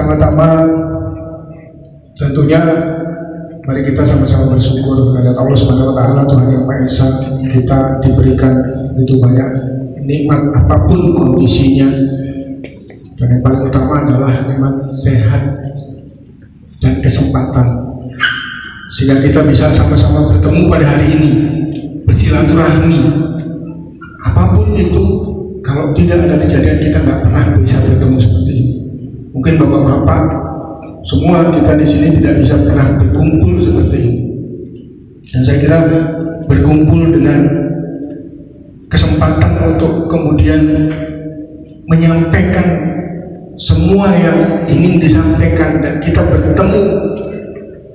Pertama-tama tentunya mari kita sama-sama bersyukur kepada Allah Subhanahu wa taala, Tuhan yang Maha Esa. Kita diberikan begitu banyak nikmat apapun kondisinya. Dan yang paling utama adalah nikmat sehat dan kesempatan, sehingga kita bisa sama-sama bertemu pada hari ini, bersilaturahmi. Apapun itu, kalau tidak ada kejadian kita nggak pernah bisa bertemu seperti ini. Mungkin bapak-bapak semua kita di sini tidak bisa pernah berkumpul seperti ini. Dan saya kira berkumpul dengan kesempatan untuk kemudian menyampaikan semua yang ingin disampaikan dan kita bertemu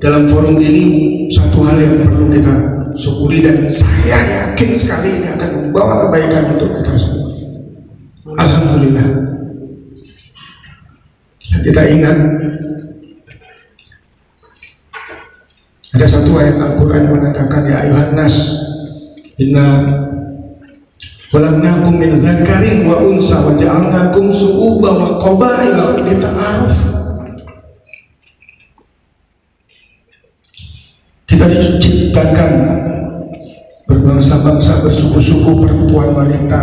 dalam forum ini, satu hal yang perlu kita syukuri, dan saya yakin sekali ini akan membawa kebaikan untuk kita semua. Alhamdulillah. Kita ingat ada satu ayat Al-Quran yang mengatakan, ya ayuhan nas inna khalaqnakum min dzakarin wa unsa wa ja'alnakum syu'uban wa qabaila lita'aruf. Kita diciptakan berbangsa-bangsa, bersuku-suku, perempuan, wanita.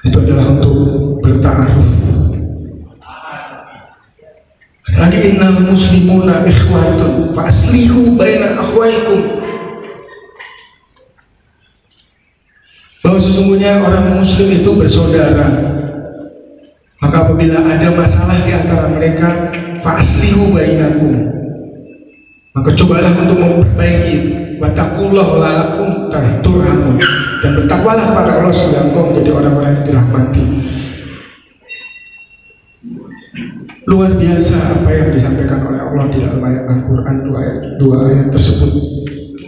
Itu adalah untuk berta'aruf. Lagi innal muslimuna ikhwatun fa aslihu baina akhwaikum. Bahwa sesungguhnya orang muslim itu bersaudara. Maka apabila ada masalah di antara mereka, fa aslihu bainakum, maka cobalah untuk memperbaiki. Wattaqullaha la'allakum turhamun, dan bertakwalah kepada Allah sehingga engkau menjadi orang-orang yang dirahmati. Luar biasa apa yang disampaikan oleh Allah di dalam ayat Al-Quran, dua ayat tersebut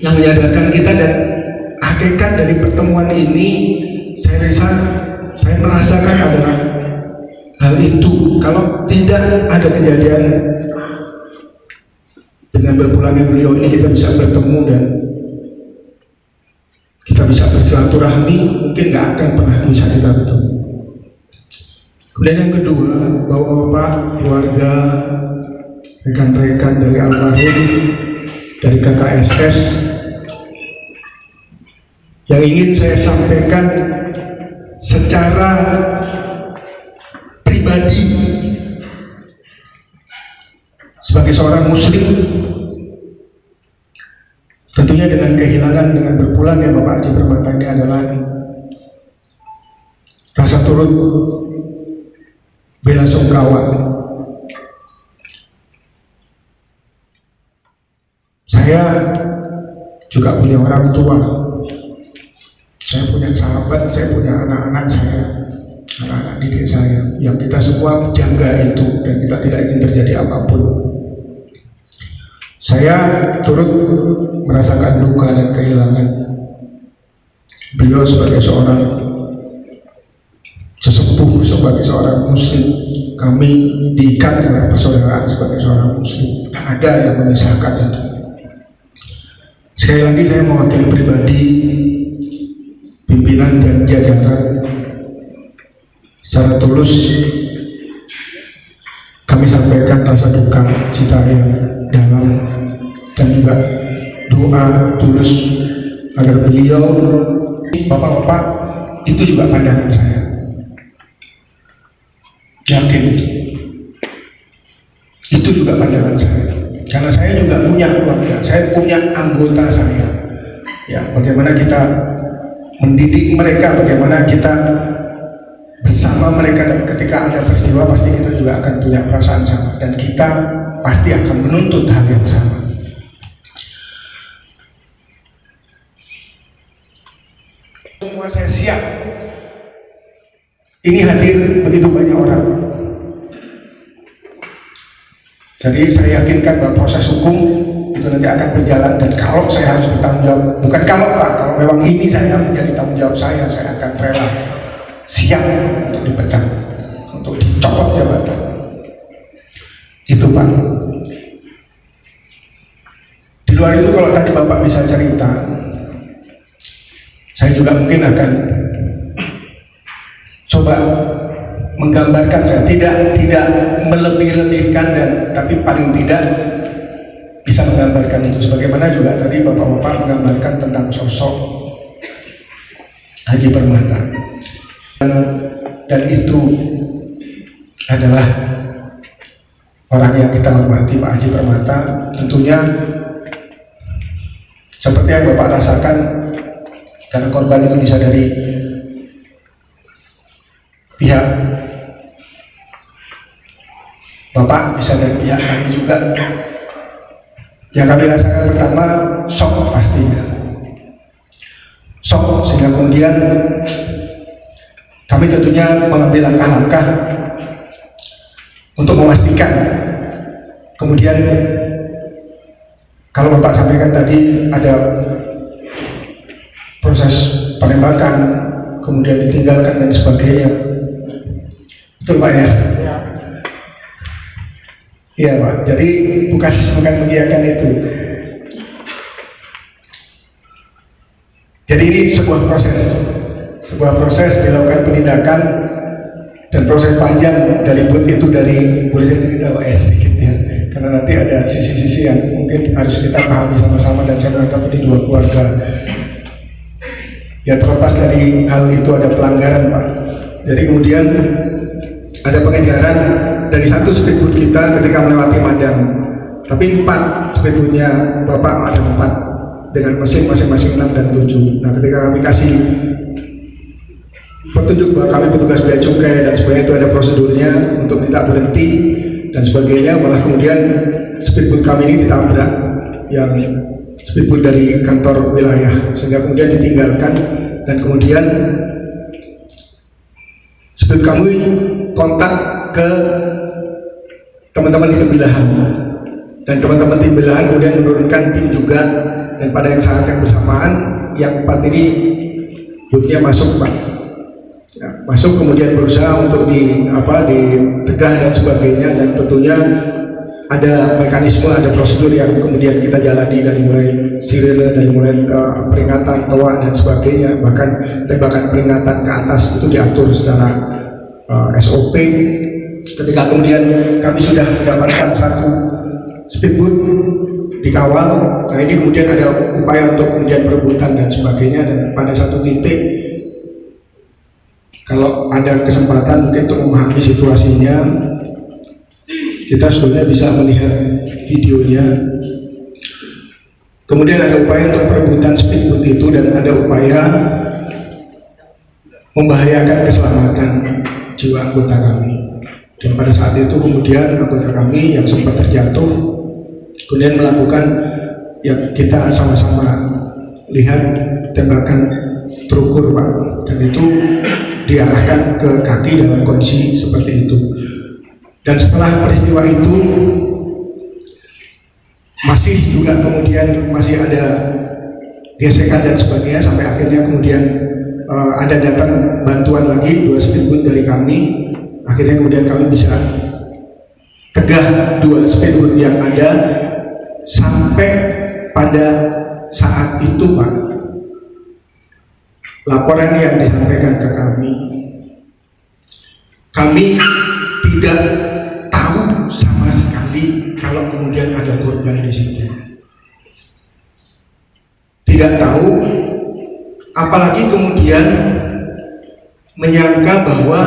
yang menyadarkan kita, dan hakikat dari pertemuan ini saya merasakan adalah hal itu. Kalau tidak ada kejadian dengan berpulangnya beliau ini, kita bisa bertemu dan kita bisa bersilaturahmi, mungkin nggak akan pernah bisa kita bertemu. Kemudian yang kedua, bapak-bapak, keluarga, rekan-rekan dari almarhum, dari KKSS, yang ingin saya sampaikan secara pribadi sebagai seorang muslim, tentunya dengan kehilangan, dengan berpulangnya Bapak Haji Permata ini adalah rasa turut bela sungkawa. Saya juga punya orang tua, saya punya sahabat, saya punya anak-anak saya, anak-anak didik saya, yang kita semua jaga itu, dan kita tidak ingin terjadi apapun. Saya turut merasakan duka dan kehilangan beliau sebagai seorang sesepuh, sebagai seorang muslim. Kami diikat oleh persaudaraan sebagai seorang muslim, tidak ada yang memisahkan itu. Sekali lagi saya mewakili pribadi, pimpinan dan jajaran, secara tulus kami sampaikan rasa duka cita yang dalam, dan juga doa tulus agar beliau, bapak-bapak, itu juga pandangan saya. Yakin itu juga pandangan saya, karena saya juga punya keluarga, saya punya anggota saya. Ya, bagaimana kita mendidik mereka, bagaimana kita bersama mereka, dan ketika ada peristiwa pasti kita juga akan punya perasaan sama, dan kita pasti akan menuntut hal yang sama. Semua saya siap. Ini hadir begitu banyak orang. Jadi saya yakinkan bahwa proses hukum itu nanti akan berjalan, dan kalau saya harus bertanggung jawab, bukan kalau Pak, kalau memang ini saya menjadi tanggung jawab saya akan rela, siap untuk dipecat, untuk dicopot jabatan. Itu Pak. Di luar itu kalau tadi Bapak bisa cerita, saya juga mungkin akan coba menggambarkan, saya tidak melebih-lebihkan, dan tapi paling tidak bisa menggambarkan itu. Sebagaimana juga tadi bapak-bapak menggambarkan tentang sosok Haji Permata, dan itu adalah orang yang kita hormati, Pak Haji Permata. Tentunya seperti yang bapak rasakan, karena korban itu bisa dari pihak bapak, bisa dari pihak kami juga. Yang kami rasakan pertama shock, pastinya shock, sehingga kemudian kami tentunya mengambil langkah-langkah untuk memastikan. Kemudian kalau bapak sampaikan tadi ada proses penembakan, kemudian ditinggalkan dan sebagainya, betul Pak ya? Iya Pak, jadi bukan mengiyakan itu. Jadi ini sebuah proses dilakukan penindakan, dan proses panjang dari itu, dari boleh saya cerita Pak ya sedikit ya, karena nanti ada sisi-sisi yang mungkin harus kita pahami sama-sama, dan saya menganggap ini dua keluarga. Ya, terlepas dari hal itu ada pelanggaran Pak. Jadi kemudian ada pengejaran dari satu speedboat kita ketika melewati Madang, tapi 4 speedboatnya bapak ada 4 dengan mesin masing-masing 6 dan 7. Nah, ketika kami kasih petunjuk bahwa kami petugas bea cukai dan sebagainya, itu ada prosedurnya untuk minta berhenti dan sebagainya, malah kemudian speedboat kami ini ditabrak yang speedboat dari kantor wilayah, sehingga kemudian ditinggalkan, dan kemudian speedboat kami kontak ke teman-teman di Tembilahan, dan teman-teman di Tembilahan kemudian menurunkan tim juga, dan pada saat yang bersamaan yang 4 ini bootnya masuk Pak, ya, masuk kemudian berusaha untuk ditegah dan sebagainya, dan tentunya ada mekanisme, ada prosedur yang kemudian kita jalani, dari mulai sirene, dari mulai peringatan, toa dan sebagainya, bahkan tembakan peringatan ke atas itu diatur secara SOP. Ketika kemudian kami sudah mendapatkan satu speedboat dikawal, nah ini kemudian ada upaya untuk kemudian perebutan dan sebagainya, dan pada satu titik, kalau ada kesempatan mungkin untuk memahami situasinya, kita sebetulnya bisa melihat videonya. Kemudian ada upaya untuk perebutan speedboat itu, dan ada upaya membahayakan keselamatan jiwa anggota kami. Dan pada saat itu kemudian anggota kami yang sempat terjatuh kemudian melakukan yang kita sama-sama lihat, tembakan terukur Pak, dan itu diarahkan ke kaki dalam kondisi seperti itu. Dan setelah peristiwa itu masih juga kemudian masih ada gesekan dan sebagainya, sampai akhirnya kemudian ada datang bantuan lagi 2 speedboat dari kami. Akhirnya kemudian kami bisa tegah 2 speedboat yang ada, sampai pada saat itu Pak, laporan yang disampaikan ke kami tidak tahu sama sekali kalau kemudian ada korban di situ. Tidak tahu, apalagi kemudian menyangka bahwa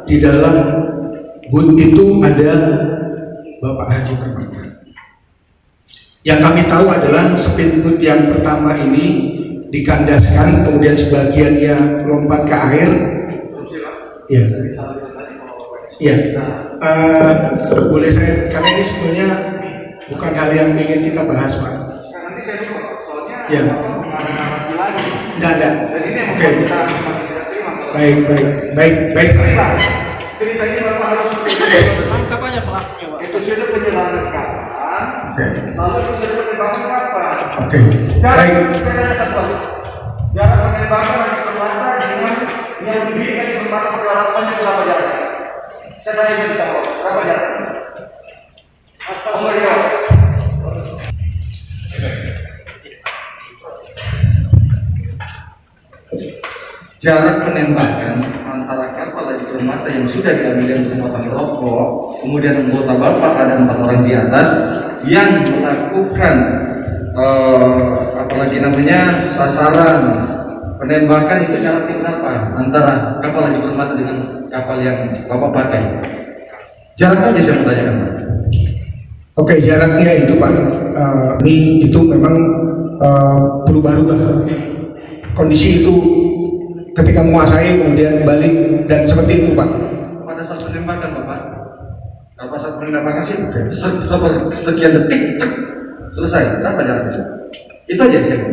di dalam boot itu ada Bapak Haji Permata. Yang kami tahu adalah speedboat yang pertama ini dikandaskan, kemudian sebagiannya lompat ke air. Ya, ya. Boleh saya, karena ini sebetulnya bukan hal yang ingin kita bahas Pak. Nanti saya lupa, soalnya ya. Enggak. Oke. Baik. Ceritanya Bapak harus mantap aja pelakunya Pak. itu sudah penyelenggaraan. Oke. Lalu itu sudah penembakan apa? Oke. Baik. Saya ada satu lagi. Jarak penembakan Haji Permata dengan yang diberikan Permata pengalamannya berapa jarak? Saya tanya bisa kok. Berapa jarak? Astagfirullah. Jarak penembakan antara kapal Haji Permata yang sudah diambil yang pemotongan rokok, kemudian anggota Bapak ada 4 orang di atas yang melakukan apalagi namanya sasaran penembakan, itu jaraknya berapa antara kapal Haji Permata dengan kapal yang Bapak pakai? Jaraknya aja saya mau tanyakan, Pak. Oke, jaraknya itu Pak, itu memang berubah-ubah. Kondisi itu ketika menguasai kemudian balik dan seperti itu Pak. Pada saat penembakan Bapak, pada saat penembakan sih sekian detik, selesai. Berapa jaraknya? Itu aja saya.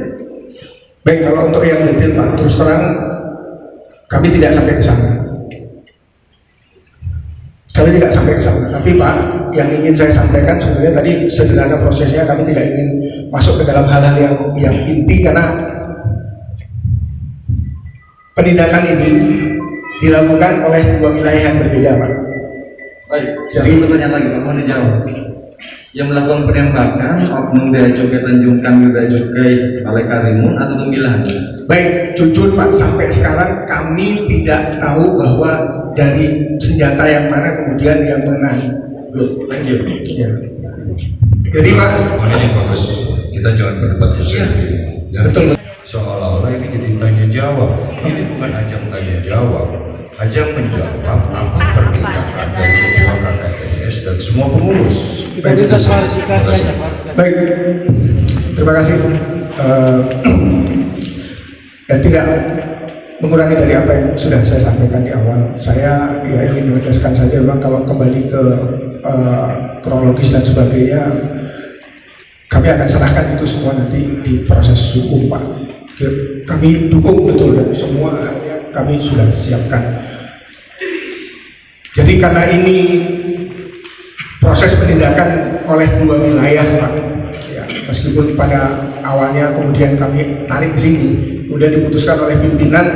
Baik, kalau untuk yang detail Pak, terus terang kami tidak sampai ke sana. Kami tidak sampai ke sana. Tapi Pak, yang ingin saya sampaikan sebenarnya tadi sederhana prosesnya, kami tidak ingin masuk ke dalam hal-hal yang inti karena penindakan ini dilakukan oleh 2 wilayah yang berbeda Pak. Baik, jadi pertanyaan lagi Pak, mohon dijawab. Yang melakukan penembakan oknum Bea Cukai Tanjung Kamil, Bea Cukai Balai Karimun atau Tembilan? Baik, jujur Pak, sampai sekarang kami tidak tahu bahwa dari senjata yang mana kemudian yang menang. Good, thank you. Ya. Jadi Pak, mana yang bagus, kita jangan berdebat khusus Iya. ya. Betul. Seolah-olah ini jadi tanya jawab. Ini bukan ajang tanya jawab, ajang menjawab apa permintaan dari ketua KKSS dan semua pengurus. Kita minta soal sikatnya aja, Pak. baik, terima kasih. Dan tidak mengurangi dari apa yang sudah saya sampaikan di awal. Saya ya ingin menegaskan saja memang kalau kembali ke kronologis dan sebagainya, kami akan serahkan itu semua nanti di proses hukum Pak. Kami dukung betul dan semua yang kami sudah siapkan. Jadi karena ini proses penindakan oleh 2 wilayah Pak, ya, meskipun pada awalnya kemudian kami tarik ke sini, kemudian diputuskan oleh pimpinan,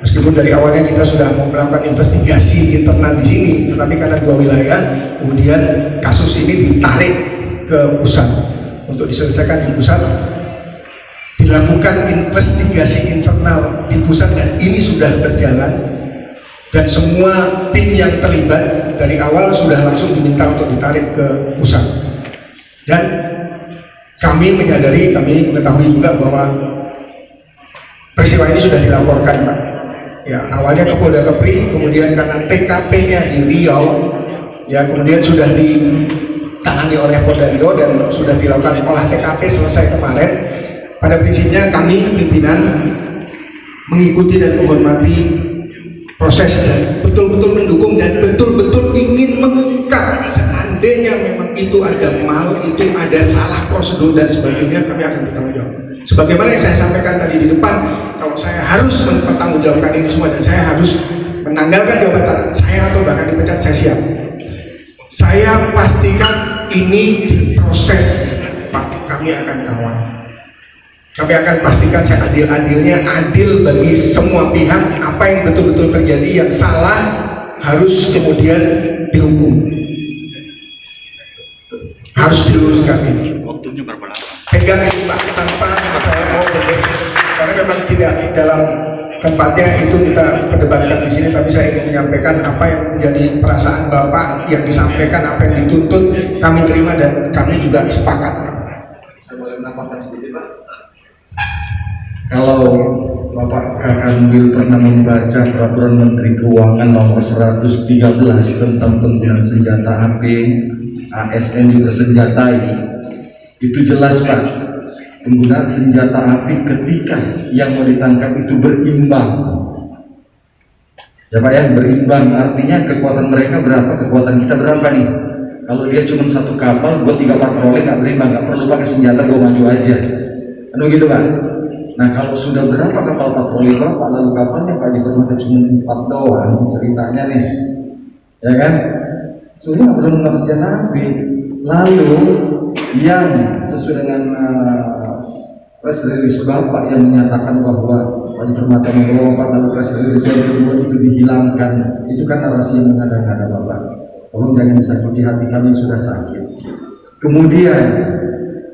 meskipun dari awalnya kita sudah mau melakukan investigasi internal di sini, tetapi karena 2 wilayah, kemudian kasus ini ditarik ke pusat untuk diselesaikan di pusat. Dilakukan investigasi internal di pusat dan ini sudah berjalan, dan semua tim yang terlibat dari awal sudah langsung diminta untuk ditarik ke pusat. Dan kami menyadari, kami mengetahui juga bahwa peristiwa ini sudah dilaporkan Pak. Ya, awalnya ke Polda Kepri, kemudian karena TKP-nya di Riau, ya kemudian sudah ditangani oleh Polda Riau dan sudah dilakukan olah TKP selesai kemarin. Pada prinsipnya kami pimpinan mengikuti dan menghormati proses dan betul-betul mendukung dan betul-betul ingin mengungkap seandainya memang itu ada mal, itu ada salah prosedur dan sebagainya, kami akan bertanggung jawab. Sebagaimana yang saya sampaikan tadi di depan, kalau saya harus mempertanggungjawabkan ini semua dan saya harus menanggalkan jabatan saya atau bahkan dipecat, saya siap. Saya pastikan ini diproses Pak, kami akan kawal. Kami akan pastikan seadil-adilnya, adil bagi semua pihak. Apa yang betul-betul terjadi, yang salah harus kemudian dihukum, harus diluruskan ini. Waktunya berapa lama? Pegang ini Pak, tanpa saya mau berbeda, karena memang tidak dalam tempatnya itu kita perdebatkan di sini, tapi saya ingin menyampaikan apa yang menjadi perasaan Bapak yang disampaikan, apa yang dituntut, kami terima dan kami juga sepakat Pak. Saya boleh menambahkan sedikit Pak? Kalau Bapak Kakanwil pernah membaca Peraturan Menteri Keuangan nomor 113 tentang penggunaan senjata api, ASN dipersenjatai, itu jelas Pak, penggunaan senjata api ketika yang mau ditangkap itu berimbang. Ya Pak ya, berimbang artinya kekuatan mereka berapa, kekuatan kita berapa nih. Kalau dia cuma 1 kapal, gue 3 patroli nggak berimbang, nggak perlu pakai senjata, gue maju aja. Kan begitu Pak? Nah kalau sudah berapa kapal patroli Bapak, lalu kapalnya Pak Permata cuma 4 doang ceritanya nih, ya kan? Soalnya nggak perlu menggunakan senjata api. Lalu yang sesuai dengan press release Bapak yang menyatakan bahwa Pak Permata melompat, lalu press release yang kedua itu dihilangkan, itu kan narasi yang mengada-ngada Bapak. Tolong jangan disakiti hati kami yang sudah sakit. Kemudian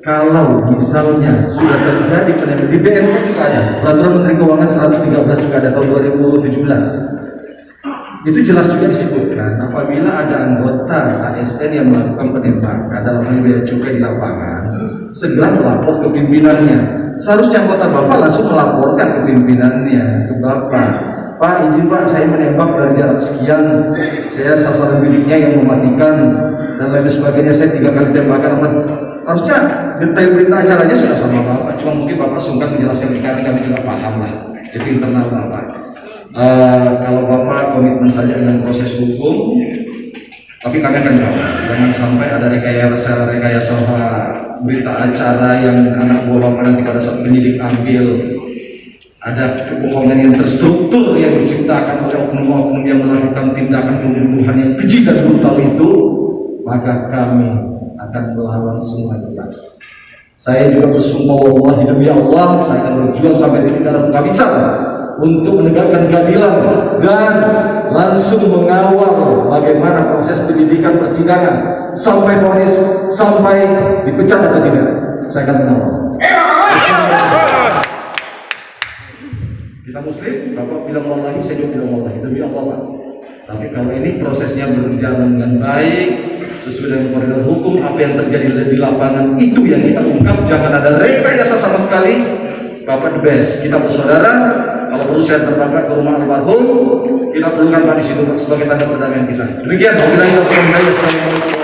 kalau misalnya sudah terjadi penembakan di BMK juga ada, Peraturan Menteri Keuangan 113 juga ada tahun 2017. itu jelas juga disebutkan apabila ada anggota ASN yang melakukan penembakan dalam hal bea cukai di lapangan, segera melapor ke pimpinannya. Seharusnya anggota Bapak langsung melaporkan ke pimpinannya, ke Bapak. Pak, izin Pak, saya menembak dari jarak sekian, saya sasaran bidiknya yang mematikan dan lain sebagainya, saya 3 kali tembakan. Harusnya detail berita acaranya sudah sama Bapak, cuma mungkin Bapak sungkan menjelaskan kami juga paham lah, itu internal Bapak. Kalau Bapak komitmen saja dengan proses hukum, tapi kami akan jawab. Jangan sampai ada rekayasa berita acara yang anak buah Bapak nanti pada saat penyidik ambil, ada kebohongan yang terstruktur yang diciptakan oleh oknum-oknum yang melakukan tindakan pembunuhan yang keji dan brutal itu, maka kami akan melawan semua itu. Saya juga bersumpah wallahi demi Allah, saya akan berjuang sampai titik darah penghabisan untuk menegakkan keadilan dan langsung mengawal bagaimana proses penyidikan persidangan sampai vonis, sampai dipecat atau tidak. Saya akan mengawal. Kita Muslim, Bapak bilang wallahi, saya juga bilang wallahi demi Allah Pak. Tapi kalau ini prosesnya berjalan dengan baik sesuai dengan koridor hukum, apa yang terjadi di lapangan itu yang kita ungkap, jangan ada rekayasa sama sekali. Bapak the best, kita bersaudara. Kalau perlu saya terbangkan ke rumah almarhum, kita perlukan Pak di situ sebagai tanda perdamaian kita. Demikian, wabillahi taufiq wal hidayah. Assalamualaikum.